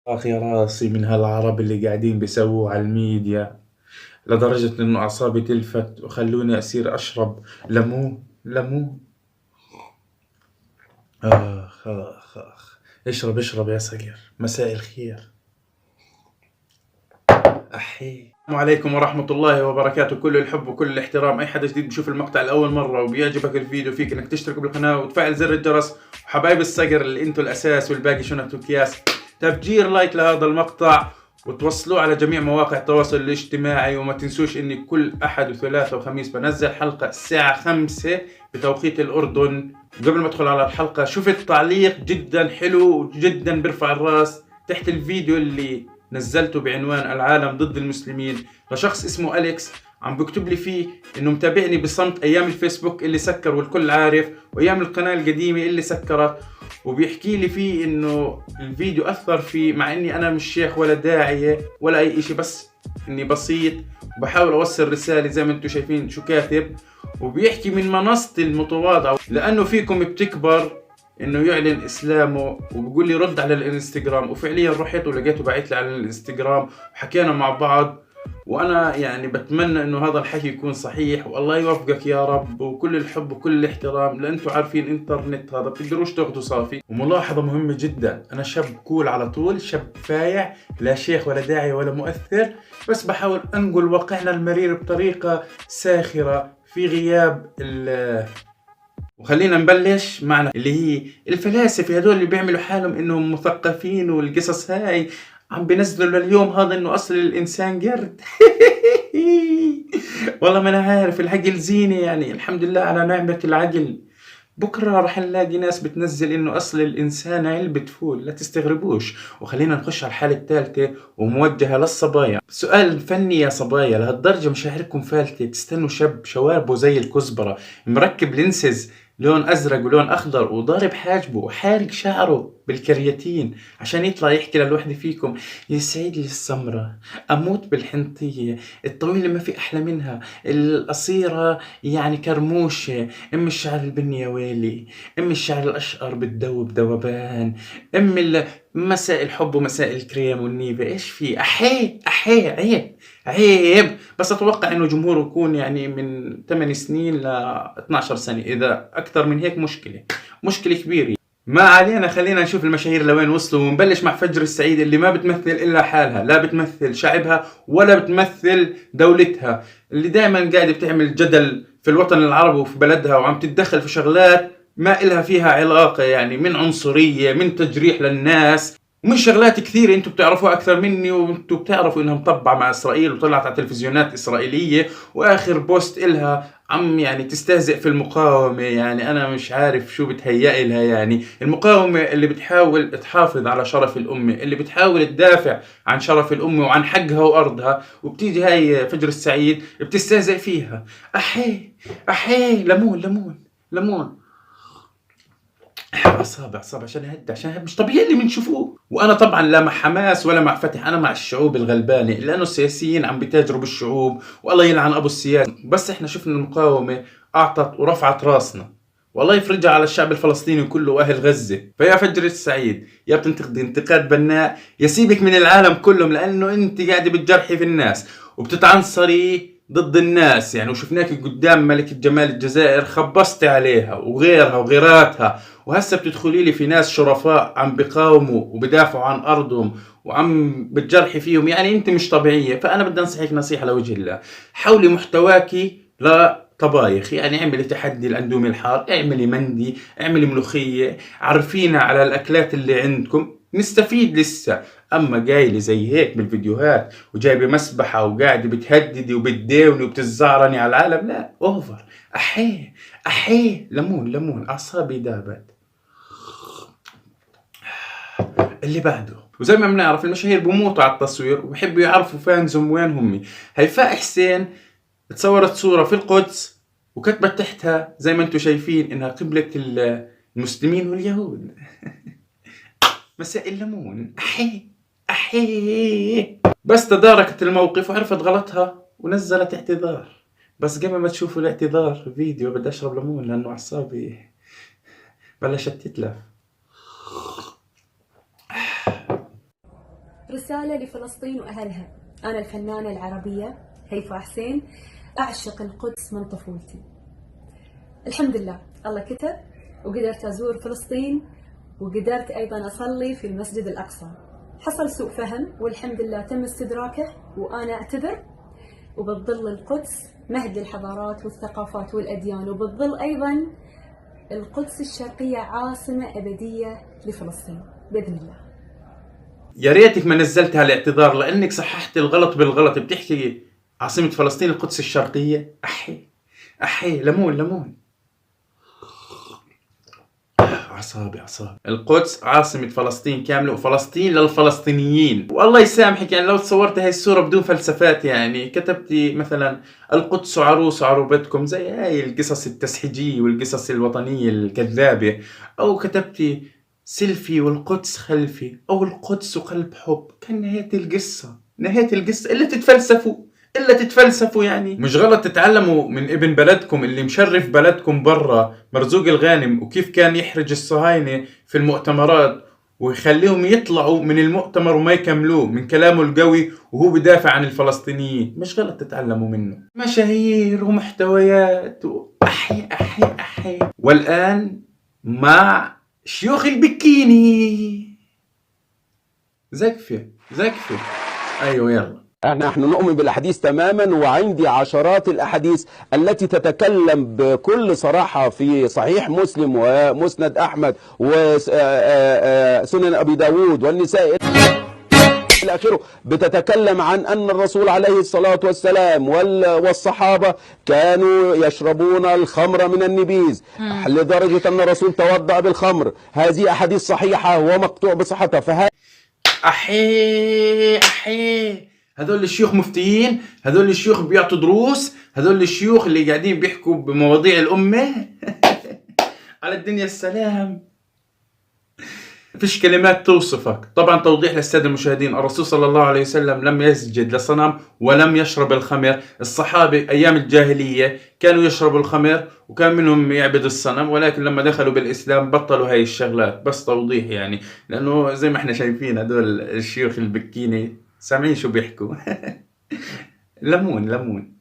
يا راسي من هالعرب اللي قاعدين بيسووه على الميديا، لدرجة إنه أعصابي تلفت وخلوني أصير أشرب ليمون ليمون. آخ آخ آخ. اشرب اشرب يا صقر، مساء الخير. أحي السلام عليكم ورحمة الله وبركاته. كل الحب وكل الاحترام. أي حدا جديد بشوف المقطع لأول مرة وبيعجبك الفيديو، فيك إنك تشترك بالقناة وتفعل زر الجرس. وحبايب الصقر اللي أنتوا الأساس والباقي شنط وأكياس، تفجير لايك لهذا المقطع وتوصلوه على جميع مواقع التواصل الاجتماعي. وما تنسوش إني كل أحد وثلاثة وخميس بنزل حلقة الساعة 5 بتوقيت الأردن. قبل ما أدخل على الحلقة، شفت تعليق جدا حلو وجدا بيرفع الراس تحت الفيديو اللي نزلته بعنوان العالم ضد المسلمين، لشخص اسمه أليكس. عم بكتب لي فيه انه متابعني بصمت ايام الفيسبوك اللي سكر والكل عارف، وايام القناة القديمة اللي سكرت، وبيحكي لي فيه انه الفيديو اثر فيه، مع اني انا مش شيخ ولا داعية ولا اي اشي، بس اني بسيط وبحاول اوصل رسالة زي ما انتم شايفين شو كاتب. وبيحكي من منصتي المتواضعة لانه فيكم بتكبر انه يعلن اسلامه، وبقول لي رد على الانستغرام. وفعليا رحت ولقيته باعت لي على الانستغرام وحكينا مع بعض. وانا يعني بتمنى انه هذا الحكي يكون صحيح، والله يوفقك يا رب. وكل الحب وكل الاحترام، لانتم عارفين الانترنت هذا بتقدروش تاخذوا صافي. وملاحظة مهمة جدا، انا شاب كول على طول، شاب فايع، لا شيخ ولا داعية ولا مؤثر، بس بحاول انقل واقعنا المرير بطريقة ساخرة في غياب وخلينا نبلش معنا اللي هي الفلاسفة هذول اللي بيعملوا حالهم انهم مثقفين، والقصص هاي عم بينزلوا لليوم هذا انه اصل الانسان قرد. والله ما انا عارف، العقل زينة يعني، الحمد لله على نعمة العقل. بكرة رح نلاقي ناس بتنزل انه اصل الانسان علبة فول، لا تستغربوش. وخلينا نخش على الحالة الثالثة وموجهة للصبايا. سؤال فني يا صبايا، لهالدرجة مشاعركم فالتة تستنوا شاب شواربه زي الكزبرة، مركب لينسز لون ازرق ولون اخضر، وضارب حاجبه وحارق شعره بالكرياتين عشان يطلع يحكي للوحدة فيكم: يسعد لي السمرة، اموت بالحنطية، الطويلة ما في احلى منها، القصيرة يعني كرموشة، ام الشعر البني يا ويلي، ام الشعر الاشقر بتدوب ذوبان، مساء الحب ومساء الكريم والنيفة. ايش في؟ احي احي، عيب عيب. بس اتوقع انه جمهوره يكون يعني من 8 سنين ل 12 سنة، اذا اكثر من هيك مشكلة كبيرة. ما علينا، خلينا نشوف المشاهير لوين وصلوا، ونبلش مع فجر السعيد اللي ما بتمثل الا حالها، لا بتمثل شعبها ولا بتمثل دولتها، اللي دائما قاعدة بتعمل جدل في الوطن العربي وفي بلدها، وعم تتدخل في شغلات ما إلها فيها علاقة، يعني من عنصرية، من تجريح للناس، ومن شغلات كثيرة انتم بتعرفوها اكثر مني. وانتم بتعرفوا انها مطبعة مع اسرائيل وطلعت على تلفزيونات اسرائيلية، واخر بوست إلها عم يعني تستهزئ في المقاومة. يعني انا مش عارف شو بتهيأ لها، يعني المقاومة اللي بتحاول تحافظ على شرف الامة، اللي بتحاول تدافع عن شرف الامة وعن حقها وارضها، وبتيجي هاي فجر السعيد بتستهزئ فيها. احي احي، ليمون ليمون ليمون. اعصاب عشان اهدى، عشان مش طبيعي اللي بنشوفوه. وانا طبعا لا مع حماس ولا مع فتح، انا مع الشعوب الغلبانه، لانه السياسيين عم بتاجروا بالشعوب، والله يلعن ابو السياسه. بس احنا شفنا المقاومه اعطت ورفعت راسنا، والله يفرجها على الشعب الفلسطيني كله واهل غزه. فيا فجر السعيد، يا بتنتقد انتقاد بناء، يا سيبك من العالم كلهم، لانه انت قاعده بتجرحي في الناس وبتتعنصري ضد الناس يعني. وشفناك قدام ملكة جمال الجزائر خبصتي عليها وغيرها وغيراتها، وهسه بتدخلي لي في ناس شرفاء عم بقاوموا وبدافعوا عن ارضهم وعم بتجرحي فيهم. يعني انت مش طبيعيه. فانا بدي انصحك نصيحه لوجه الله، حولي محتواكي لطبايخ. يعني اعملي تحدي الاندومي الحار، اعملي مندي، اعملي ملوخيه، عرفينا على الاكلات اللي عندكم نستفيد لسه. اما جاي زي هيك بالفيديوهات وجايبه مسبحه وقاعده بتهددي وبتداوني وبتزعرني على العالم، لا اوفر. احيه احيه، ليمون ليمون، اعصابي دابت. اللي بعده، وزي ما بنعرف المشاهير بموتوا على التصوير وبحبوا يعرفوا فانزهم وين هم. هيفاء حسين تصورت صورة في القدس وكتبت تحتها زي ما انتم شايفين انها قبلة المسلمين واليهود. مساء الليمون. احي احي. بس تداركت الموقف وعرفت غلطها ونزلت اعتذار. بس قبل ما تشوفوا الاعتذار فيديو بدي اشرب ليمون لانه اعصابي بلشت تتلف. رسالة لفلسطين وأهلها. أنا الفنانة العربية هيفاء حسين، أعشق القدس من طفولتي. الحمد لله الله كتب وقدرت أزور فلسطين، وقدرت أيضا أصلي في المسجد الأقصى. حصل سوء فهم والحمد لله تم استدراكه، وأنا أعتذر. وبتظل القدس مهد للحضارات والثقافات والأديان، وبتظل أيضا القدس الشرقية عاصمة أبدية لفلسطين بإذن الله. يا ريتك ما نزلت هالاعتذار، لانك صححت الغلط بالغلط. بتحكي عاصمة فلسطين القدس الشرقية. احي ليمون ليمون. اعصابي. القدس عاصمة فلسطين كاملة، وفلسطين للفلسطينيين. والله يسامحك يعني لو تصورت هاي الصورة بدون فلسفات، يعني كتبتي مثلا القدس عروس عروبتكم زي هاي القصص التسحيجية والقصص الوطنية الكذابة، او كتبتي سيلفي والقدس خلفي، او القدس وقلب حب. كان نهاية القصة الا تتفلسفوا. يعني مش غلط تتعلموا من ابن بلدكم اللي مشرف بلدكم برا، مرزوق الغانم، وكيف كان يحرج الصهاينة في المؤتمرات ويخليهم يطلعوا من المؤتمر وما يكملوه من كلامه القوي وهو بدافع عن الفلسطينيين. مش غلط تتعلموا منه. مشاهير ومحتويات أحي. والآن مع شيوخ البكيني. زكفة. أيوة يلا. نحن نؤمن بالأحاديث تماما، وعندي عشرات الأحاديث التي تتكلم بكل صراحة في صحيح مسلم ومسند أحمد وسنن أبي داود والنساء إلى آخره، بتتكلم عن أن الرسول عليه الصلاة والسلام والصحابة كانوا يشربون الخمر من النبيذ لدرجة أن الرسول توضأ بالخمر. هذه أحاديث صحيحة ومقطوع بصحتها. أحي هذول الشيوخ مفتيين، هذول الشيوخ بيعطوا دروس، هذول الشيوخ اللي قاعدين بيحكوا بمواضيع الأمة. على الدنيا السلام. فيش كلمات توصفك. طبعا توضيح للسادة المشاهدين، الرسول صلى الله عليه وسلم لم يسجد لصنم ولم يشرب الخمر. الصحابة أيام الجاهلية كانوا يشربوا الخمر وكان منهم يعبد الصنم، ولكن لما دخلوا بالإسلام بطلوا هاي الشغلات. بس توضيح يعني، لأنه زي ما احنا شايفين هدول الشيوخ البكيني سامعين شو بيحكوا. ليمون.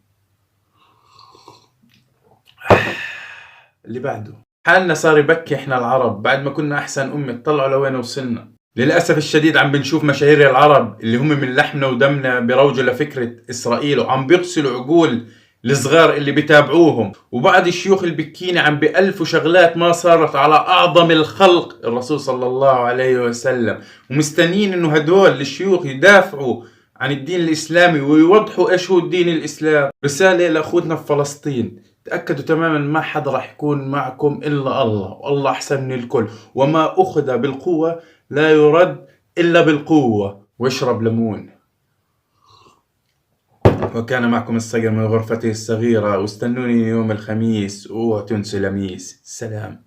اللي بعده حالنا صار يبكي احنا العرب بعد ما كنا احسن امة. طلعوا لوين وصلنا. للاسف الشديد عم بنشوف مشاهير العرب اللي هم من لحمنا ودمنا بروجوا لفكرة اسرائيل، وعم بيغسلوا عقول الصغار اللي بيتابعوهم. وبعض الشيوخ البكيني عم بألفوا شغلات ما صارت على اعظم الخلق الرسول صلى الله عليه وسلم، ومستنين انه هدول الشيوخ يدافعوا عن الدين الاسلامي ويوضحوا ايش هو الدين الاسلام. رسالة لاخوتنا في فلسطين، تأكدوا تماما ما حدا راح يكون معكم إلا الله، والله أحسن من الكل، وما أخذ بالقوة لا يرد إلا بالقوة. واشرب ليمون. وكان معكم الصقر من غرفته الصغيرة، واستنوني يوم الخميس، اوعوا تنسوا لميس. سلام.